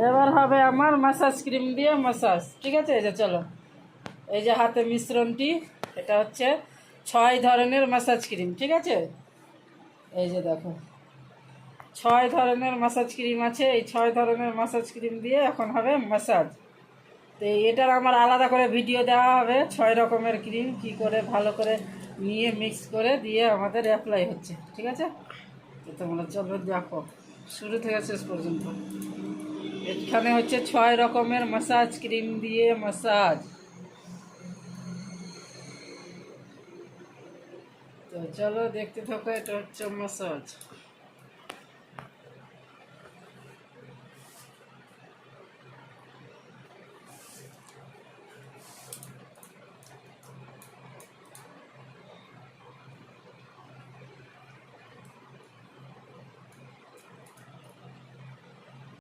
এবার হবে আমার ম্যাসাজ ক্রিম দিয়ে ম্যাসাজ, ঠিক আছে? এই যে চলো, এই যে হাতে মিশ্রণটি, এটা হচ্ছে 6 ধরনের ম্যাসাজ ক্রিম, ঠিক আছে? এই যে দেখো 6 ধরনের ম্যাসাজ ক্রিম আছে। এই 6 ধরনের ম্যাসাজ ক্রিম দিয়ে এখন হবে ম্যাসাজ। তো এটার আমার আলাদা করে ভিডিও দেওয়া হবে, 6 রকমের ক্রিম কি করে ভালো করে নিয়ে মিক্স করে দিয়ে আমাদের অ্যাপ্লাই হচ্ছে, ঠিক আছে? তো তোমরা চলো দেখো শুরু থেকে শেষ পর্যন্ত। এখানে হচ্ছে 6 রকমের ম্যাসাজ ক্রিম দিয়ে ম্যাসাজ। তো চলো দেখতে থাকো, এটা হচ্ছে ম্যাসাজ।